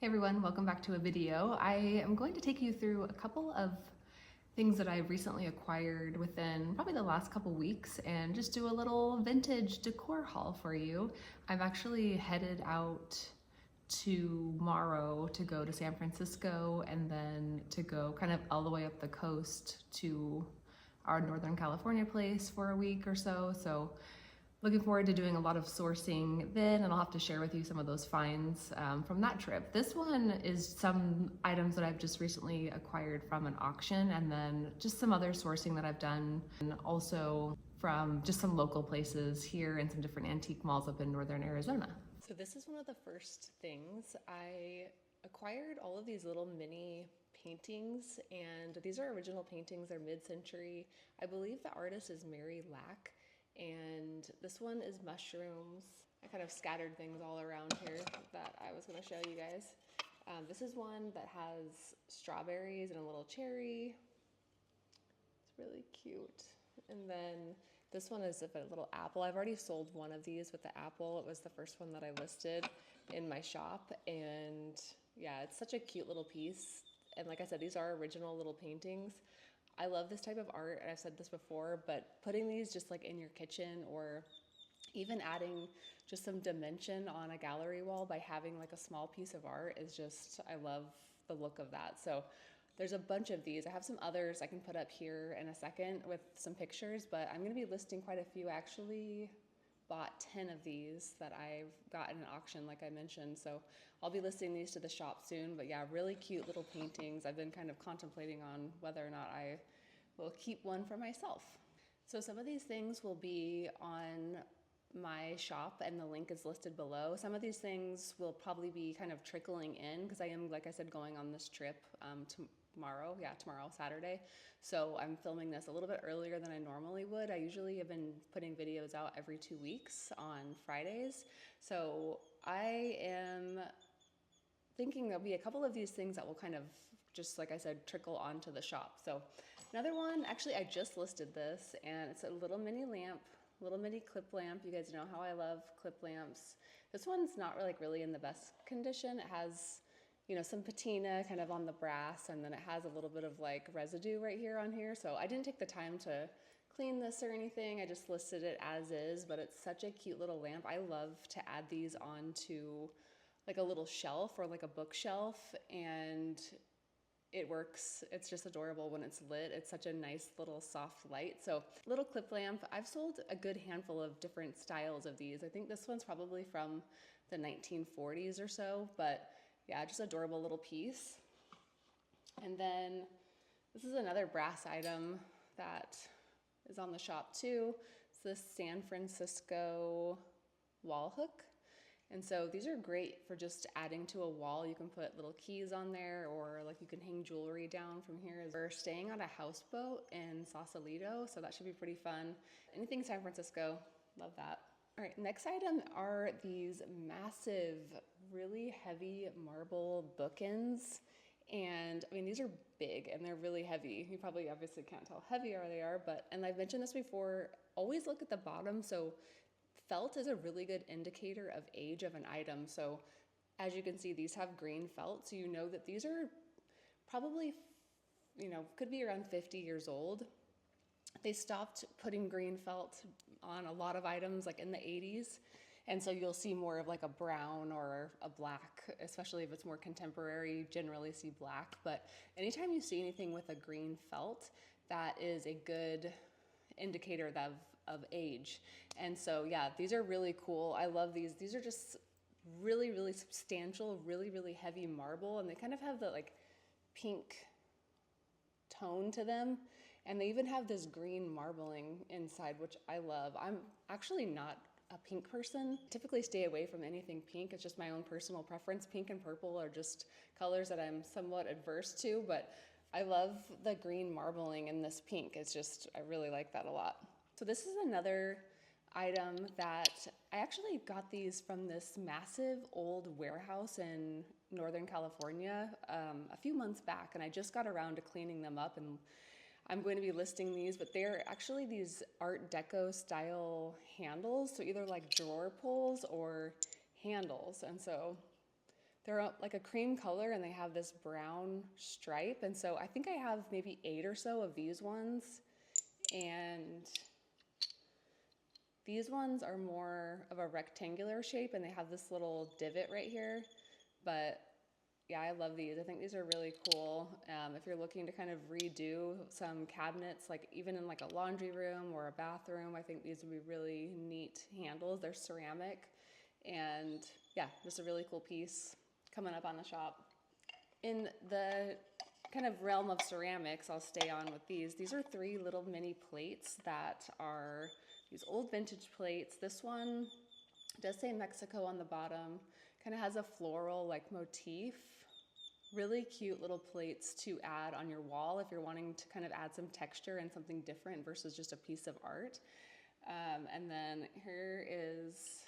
Hey everyone, welcome back to a video. I am going to take you through a couple of things that I've recently acquired within probably the last couple weeks and just do a little vintage decor haul for you. I'm actually headed out tomorrow to go to San Francisco and then to go kind of all the way up the coast to our Northern California place for a week or so. So looking forward to doing a lot of sourcing then, and I'll have to share with you some of those finds from that trip. This one is some items that I've just recently acquired from an auction, and then just some other sourcing that I've done, and also from just some local places here and some different antique malls up in northern Arizona. So this is one of the first things. I acquired all of these little mini paintings, and these are original paintings. They're mid-century. I believe the artist is Mary Lack. And this one is mushrooms. I kind of scattered things all around here that I was going to show you guys. This is one that has strawberries and a little cherry. It's really cute. And then this one is a little apple. I've already sold one of these with the apple. It was the first one that I listed in my shop. And yeah, it's such a cute little piece. And like I said, these are original little paintings. I love this type of art, and I've said this before, but putting these just like in your kitchen or even adding just some dimension on a gallery wall by having like a small piece of art is just, I love the look of that. So there's a bunch of these. I have some others I can put up here in a second with some pictures, but I'm gonna be listing quite a few. I actually bought 10 of these that I've got in an auction, like I mentioned. So I'll be listing these to the shop soon, but yeah, really cute little paintings. I've been kind of contemplating on whether or not I will keep one for myself. So some of these things will be on my shop and the link is listed below. Some of these things will probably be kind of trickling in because I am, like I said, going on this trip tomorrow, Saturday. So I'm filming this a little bit earlier than I normally would. I usually have been putting videos out every 2 weeks on Fridays. So I am thinking there'll be a couple of these things that will kind of just, like I said, trickle onto the shop. So another one, actually I just listed this, and it's a little mini lamp, little mini clip lamp. You guys know how I love clip lamps. This one's not really in the best condition. It has, you know, some patina kind of on the brass, and then it has a little bit of like residue right here on here. So I didn't take the time to clean this or anything. I just listed it as is, but it's such a cute little lamp. I love to add these onto like a little shelf or like a bookshelf, and it works. It's just adorable when it's lit. It's such a nice little soft light. So little clip lamp. I've sold a good handful of different styles of these. I think this one's probably from the 1940s or so, but yeah, just adorable little piece. And then this is another brass item that is on the shop too. It's this San Francisco wall hook. And so these are great for just adding to a wall. You can put little keys on there, or like you can hang jewelry down from here. We're staying on a houseboat in Sausalito, so that should be pretty fun. Anything San Francisco, love that. All right, next item are these massive, really heavy marble bookends. And I mean, these are big and they're really heavy. You probably obviously can't tell how heavy they are, and I've mentioned this before, always look at the bottom. So felt is a really good indicator of age of an item. So as you can see, these have green felt. So you know that these are probably, you know, could be around 50 years old. They stopped putting green felt on a lot of items like in the 80s. And so you'll see more of like a brown or a black, especially if it's more contemporary, you generally see black. But anytime you see anything with a green felt, that is a good indicator of age. And so yeah, these are really cool. I love these. These are just really substantial, really heavy marble, and they kind of have the like pink tone to them. And they even have this green marbling inside, which I love. I'm actually not a pink person. Typically stay away from anything pink. It's just my own personal preference. Pink and purple are just colors that I'm somewhat adverse to, but I love the green marbling in this pink. It's just, I really like that a lot. So this is another item that I actually got these from this massive old warehouse in Northern California a few months back, and I just got around to cleaning them up, and I'm going to be listing these, but they're actually these Art Deco style handles, so either like drawer pulls or handles. And so they're like a cream color and they have this brown stripe. And so I think I have maybe 8 or so of these ones. And these ones are more of a rectangular shape and they have this little divot right here. But yeah, I love these. I think these are really cool. If you're looking to kind of redo some cabinets, like even in like a laundry room or a bathroom, I think these would be really neat handles. They're ceramic and yeah, just a really cool piece coming up on the shop. In the kind of realm of ceramics, I'll stay on with these. These are 3 little mini plates that are these old vintage plates. This one does say Mexico on the bottom, kind of has a floral like motif. Really cute little plates to add on your wall if you're wanting to kind of add some texture and something different versus just a piece of art. And then here is,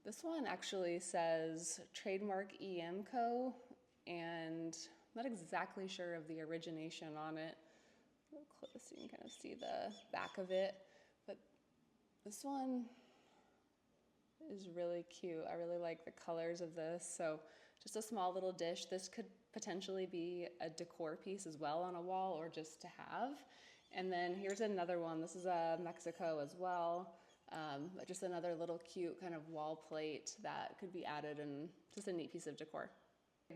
this one actually says Trademark EM Co. And I'm not exactly sure of the origination on it. A little close so you can kind of see the back of it. But this one is really cute. I really like the colors of this. So just a small little dish. This could potentially be a decor piece as well on a wall or just to have. And then here's another one. This is a Mexico as well. Just another little cute kind of wall plate that could be added and just a neat piece of decor.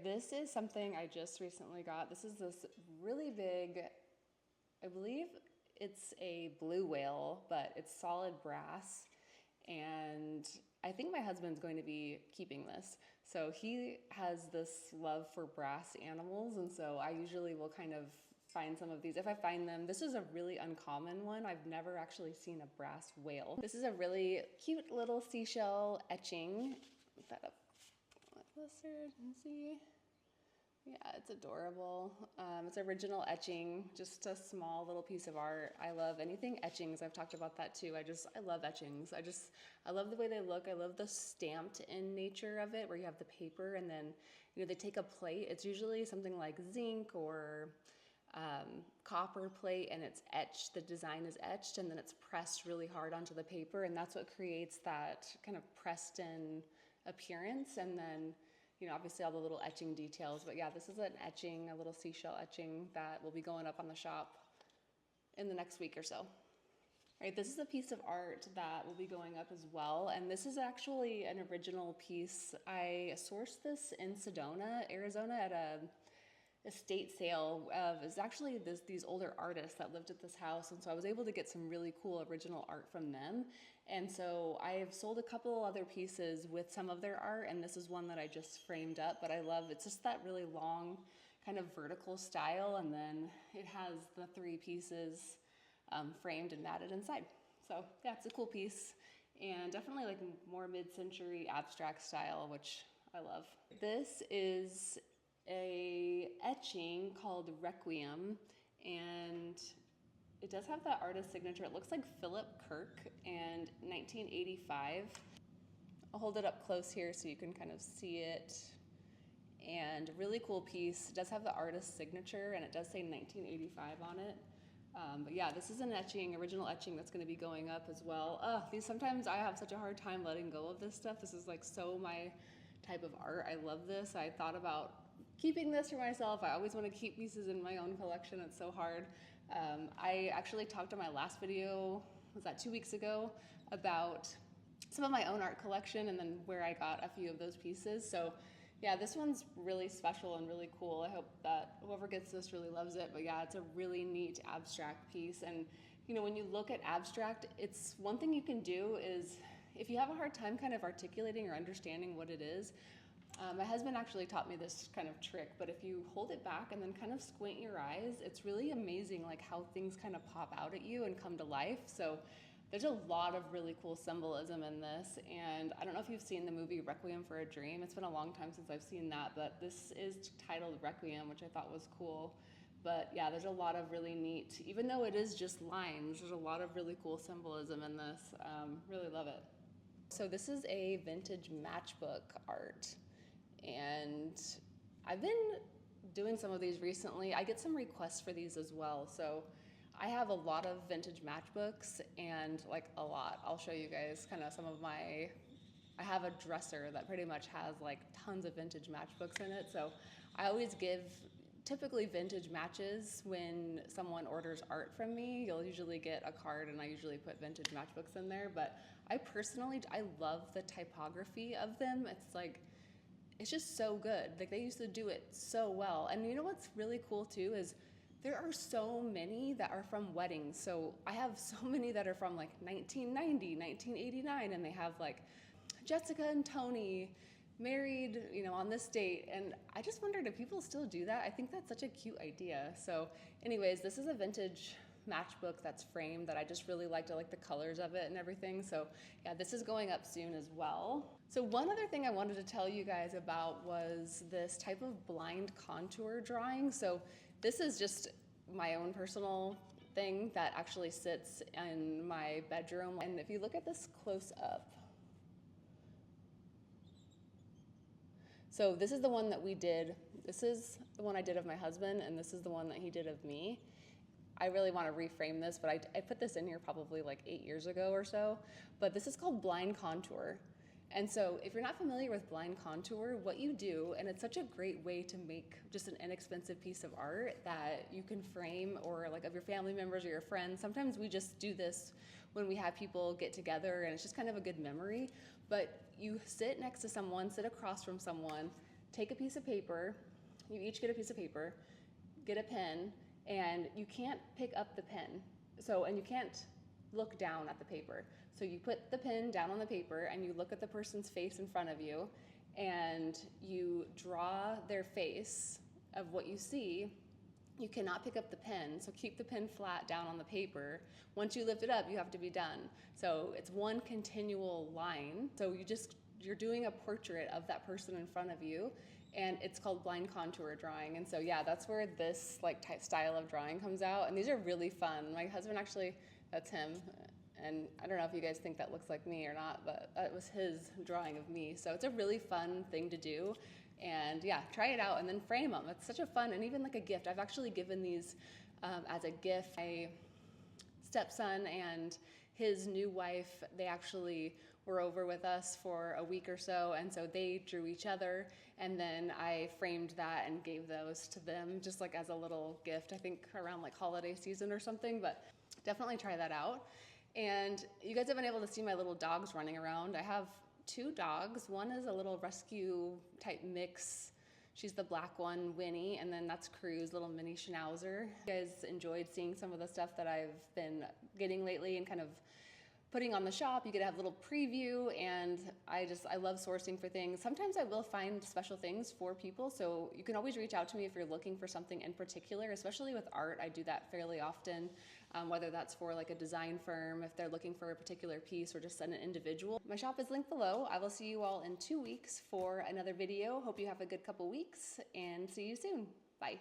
This is something I just recently got. This is this really big, I believe it's a blue whale, but it's solid brass. And I think my husband's going to be keeping this. So he has this love for brass animals. And so I usually will kind of find some of these. If I find them, this is a really uncommon one. I've never actually seen a brass whale. This is a really cute little seashell etching. Put that up closer and see. Yeah, it's adorable. It's original etching, just a small little piece of art. I love anything etchings. I've talked about that too. I love etchings. I love the way they look. I love the stamped in nature of it where you have the paper and then, they take a plate. It's usually something like zinc or copper plate and it's etched, the design is etched and then it's pressed really hard onto the paper and that's what creates that kind of pressed in appearance and then obviously all the little etching details, but yeah, this is an etching, a little seashell etching that will be going up on the shop in the next week or so. All right, this is a piece of art that will be going up as well, and this is actually an original piece. I sourced this in Sedona, Arizona at a estate sale of, it's actually these older artists that lived at this house, and so I was able to get some really cool original art from them. And so I've sold a couple other pieces with some of their art, and this is one that I just framed up, but I love, it's just that really long kind of vertical style, and then it has the 3 pieces framed and matted inside. So yeah, it's a cool piece, and definitely like more mid-century abstract style, which I love. This is a etching called Requiem, and it does have that artist signature. It looks like Philip Kirk and 1985. I'll hold it up close here so you can kind of see it. And really cool piece. It does have the artist signature and it does say 1985 on it. But yeah, this is an etching, original etching that's going to be going up as well. Sometimes I have such a hard time letting go of this stuff. This is like so my type of art. I love this. I thought about keeping this for myself. I always want to keep pieces in my own collection. It's so hard. I actually talked on my last video, was that 2 weeks ago, about some of my own art collection and then where I got a few of those pieces. So yeah, this one's really special and really cool. I hope that whoever gets this really loves it. But yeah, it's a really neat abstract piece. And when you look at abstract, it's one thing you can do is if you have a hard time kind of articulating or understanding what it is, my husband actually taught me this kind of trick, but if you hold it back and then kind of squint your eyes, it's really amazing like how things kind of pop out at you and come to life. So there's a lot of really cool symbolism in this, and I don't know if you've seen the movie Requiem for a Dream. It's been a long time since I've seen that, but this is titled Requiem, which I thought was cool. But yeah, there's a lot of really neat, even though it is just lines, there's a lot of really cool symbolism in this. Really love it. So this is a vintage matchbook art, and I've been doing some of these recently. I get some requests for these as well. So I have a lot of vintage matchbooks and like a lot. I'll show you guys kind of some of my, I have a dresser that pretty much has like tons of vintage matchbooks in it. So I always give typically vintage matches when someone orders art from me. You'll usually get a card and I usually put vintage matchbooks in there. But I personally, I love the typography of them. It's like, it's just so good. Like they used to do it so well. And you know what's really cool too is there are so many that are from weddings. So I have so many that are from like 1990, 1989, and they have like Jessica and Tony married, you know, on this date. And I just wondered if people still do that. I think that's such a cute idea. So anyways, this is a vintage matchbook that's framed that I just really liked. I like the colors of it and everything. So yeah, this is going up soon as well. So one other thing I wanted to tell you guys about was this type of blind contour drawing. So this is just my own personal thing that actually sits in my bedroom. And if you look at this close up, so this is the one that we did. This is the one I did of my husband, and this is the one that he did of me. I really want to reframe this, but I put this in here probably like 8 years ago or so. But this is called blind contour. And so if you're not familiar with blind contour, what you do, and it's such a great way to make just an inexpensive piece of art that you can frame, or like of your family members or your friends. Sometimes we just do this when we have people get together and it's just kind of a good memory. But you sit next to someone, sit across from someone, take a piece of paper, you each get a piece of paper, get a pen, and you can't pick up the pen. So, and you can't look down at the paper. So you put the pen down on the paper and you look at the person's face in front of you and you draw their face of what you see. You cannot pick up the pen, so keep the pen flat down on the paper. Once you lift it up, you have to be done. So it's one continual line. So you're doing a portrait of that person in front of you, and it's called blind contour drawing. And so yeah, that's where this like style of drawing comes out. And these are really fun. My husband actually, that's him. And I don't know if you guys think that looks like me or not, but that was his drawing of me. So it's a really fun thing to do. And yeah, try it out and then frame them. It's such a fun, and even like a gift. I've actually given these as a gift. My stepson and his new wife, they actually were over with us for a week or so, and so they drew each other, and then I framed that and gave those to them just like as a little gift, I think around like holiday season or something. But definitely try that out. And you guys have been able to see my little dogs running around. I have 2 dogs. One is a little rescue type mix. She's the black one, Winnie, and then that's Cruz, little mini schnauzer. You guys enjoyed seeing some of the stuff that I've been getting lately and kind of putting on the shop. You get to have a little preview, and I love sourcing for things. Sometimes I will find special things for people, so you can always reach out to me if you're looking for something in particular, especially with art. I do that fairly often, whether that's for like a design firm, if they're looking for a particular piece, or just an individual. My shop is linked below. I will see you all in 2 weeks for another video. Hope you have a good couple weeks, and see you soon. Bye.